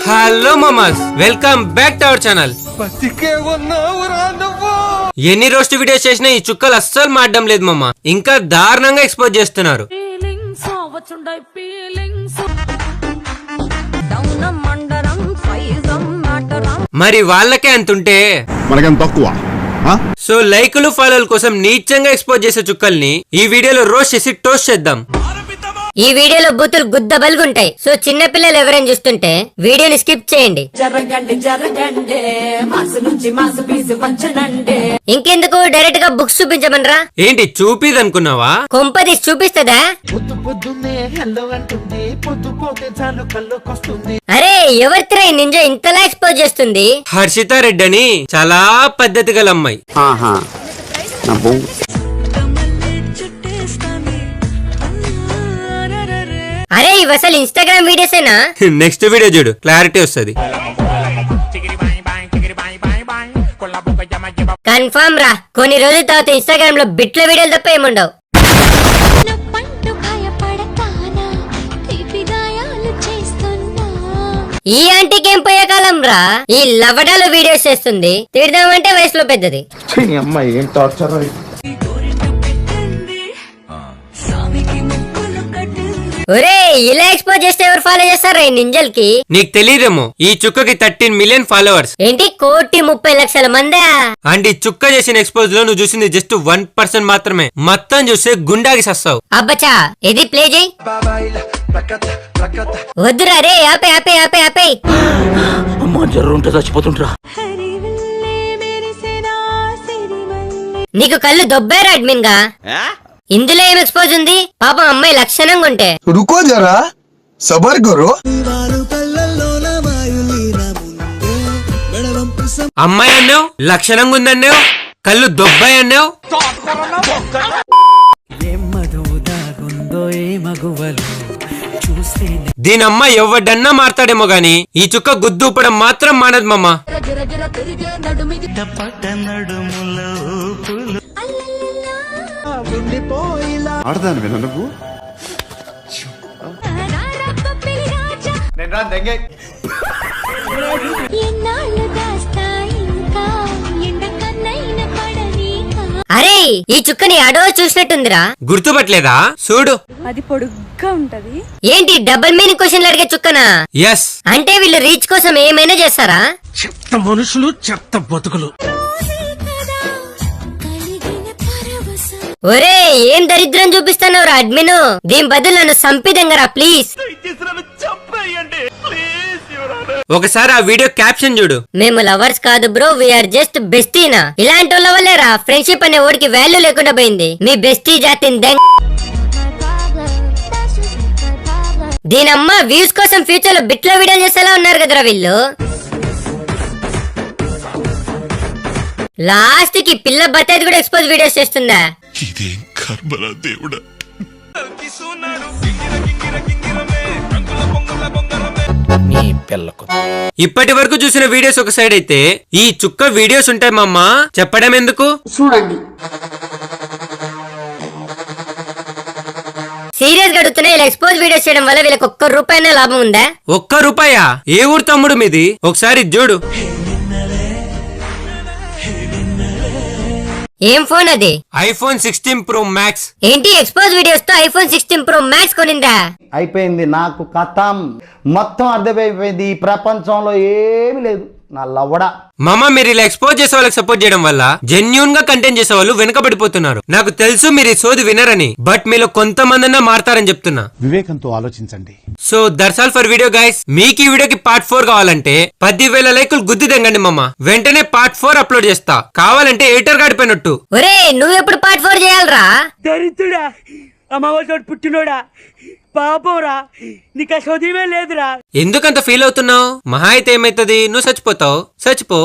Hello మామాస్, welcome back to our channel. ఎన్ని roast videos చేసినా ఈ చుక్కలు అస్సలు మాడడం లేదు మామ. ఇంకా దారుణంగా ఎక్స్పోజ్ చేస్తున్నారు. మరి వాళ్ళకే అంతుంటే మనకేం తక్కువ. సో లైకులు ఫాలోల కోసం నీచంగా ఎక్స్పోజ్ చేసే చుక్కల్ని ఈ వీడియోలో రోస్ట్ చేసి టోస్ట్ చేద్దాం. ఈ వీడియోలో బూతులు గుద్ద బలుగుంటాయి. సో చిన్న పిల్లలు ఎవరైనా చూస్తుంటే వీడియోని స్కిప్ చేయండి. ఇంకెందుకు డైరెక్ట్ గా బుక్స్ చూపించమనరా. ఏంటి చూపిదనుకున్నావా? కొంపది చూపిస్తదా? అరే ఎవరితిరా ఈ నింజా ఇంతలా ఎక్స్పోజ్ చేస్తుంది? హర్షిత రెడ్డి అని చాలా పద్ధతి గల అమ్మాయి. అరే ఇవి అసలు ఇన్స్టాగ్రామ్ వీడియోసేనా? నెక్స్ట్ వీడియో చూడు, క్లారిటీ వస్తుంది. కన్ఫర్మ్ రా, కొన్ని రోజుల తర్వాత ఇన్స్టాగ్రామ్ లో బిట్ల వీడియోలు తప్ప ఏముండవు. ఈ ఆంటీకి ఏం పోయే కాలం రా, ఈ లవడాలు వీడియోస్ చేస్తుంది. తిడదామంటే వయసులో పెద్దది. ఒరే ఇలా ఎక్స్పోజ్ చేస్తే ఎవరు ఫాలో చేస్తారా ఈ నింజల్కి? నీకు తెలియదేమో, ఈ చుక్కకి 13 మిలియన్ ఫాలోవర్స్. ఏంటి 1,30,00,000 మందా? అండ్ ఈ చుక్క చేసిన ఎక్స్పోజ్ లో నువ్వు చూసింది జస్ట్ 1% మాత్రమే. మొత్తం చూస్తే గుండాకి సస్తావు. అబ్బచా ఇది ప్లే చేయి. వద్దురా రే, ఆపే ఆపే ఆపే ఆపే. నీకు కళ్ళు దొబ్బారా అడ్మిన్ గా? ఇందులో ఏం ఎక్స్పోజ్ ఉంది? పాపం అమ్మాయి లక్షణంగా ఉంటే. రుకో జరా సబర్ కరో. అమ్మాయి అన్నావు, లక్షణంగా ఉందన్నావు, కళ్ళు దొబ్బాయి అన్నావు. దీని అమ్మ ఎవడన్నా మాట్లాడేమో గాని ఈ చుక్క గుద్దూపడం మాత్రం మానదు మమ్మ. ఆడదాను విన నువ్వు. అరే ఈ చుక్కని అడో చూసినట్టుందిరా. గుర్తుపట్టలేదా? చూడు, అది పొడుగ్గా ఉంటది. ఏంటి డబుల్ మీనింగ్ క్వశ్చన్లు అడిగే చుక్కనా? ఎస్. అంటే వీళ్ళు రీచ్ కోసం ఏమైనా చేస్తారా? చెత్త మనుషులు, చెత్త బతుకులు. ఒరే ఏం దరిద్రం చూపిస్తున్నావు రా అడ్మిన్. దీని బదులు నన్ను సంపిదంగరా ప్లీజ్. ఒకసారి ఆ వీడియో క్యాప్షన్ చూడు. మేము లవర్స్ కాదు బ్రో, వీఆర్ జస్ట్ బెస్టీనా. ఇలాంటి వాళ్ళ వల్లేరా ఫ్రెండ్షిప్ అనే ఓడికి వాల్యూ లేకుండా పోయింది. మీ బెస్టీ జాతిని దీనమ్మ వ్యూస్ కోసం ఫ్యూచర్ లో బిట్లో వీడియో చేసేలా ఉన్నారు కదరా వీళ్ళు. లాస్ట్ కి పిల్ల బత్తాయి కూడా ఎక్స్పోజ్ వీడియోస్ చేస్తుందా? ఇదేం కర్మరా దేవుడా. ఇప్పటి వరకు చూసిన వీడియోస్ ఒక సైడ్ అయితే ఈ చుక్క వీడియోస్ ఉంటాయి మమ్మ, చెప్పడం ఎందుకు? చూడండి సీరియస్ గా అడుగుతున్నా, ఇలా ఎక్స్పోజ్ వీడియోస్ చేయడం వల్ల వీళ్ళకి ₹1 లాభం ఉందా? ₹1? ఏ ఊరు తమ్ముడు మీది? ఒకసారి చూడు. ఏం ఫోన్ అది? iPhone 16 Pro Max. ఏంటి ఎక్స్పోజ్ వీడియోస్ తో iPhone 16 Pro Max కొనిందా? అయిపోయింది నాకు కథం మొత్తం అర్థమైపోయింది. ఈ ప్రపంచంలో ఏమి లేదు నా లవడ. మామ మీరు ఇలా ఎక్స్పోజ్ చేసే వాళ్ళకి సపోర్ట్ చేయడం వల్ల జెన్యూన్ గా కంటెంట్ చేసే వాళ్ళు వెనకబడిపోతున్నారు. నాకు తెలుసు మీరు ఈ సోది వినరని, బట్ మీలో కొంతమందన్నా మారతారని చెప్తున్నా. వివేకంతో ఆలోచించండి. So that's all for video guys. మీకు ఈ వీడియోకి పార్ట్ 4 కావాలంటే 10,000 లైకులు గుద్ది తెంగండి మామ. వెంటనే పార్ట్ 4 అప్లోడ్ చేస్తా. కావాలంటే ఎడిటర్ గాడిపోయినట్టు. ఒరే నువ్వు ఎప్పుడు పార్ట్ 4 చేయాలరా? దరిద్రుడా, అమ్మవారి పుట్టినోడా, పాపం రా, నీకు చదివే లేదురా. ఎందుకంత ఫీల్ అవుతున్నావు? మహా అయితే ఏమైతుంది, నువ్వు చచ్చిపోతావు. చచ్చిపో.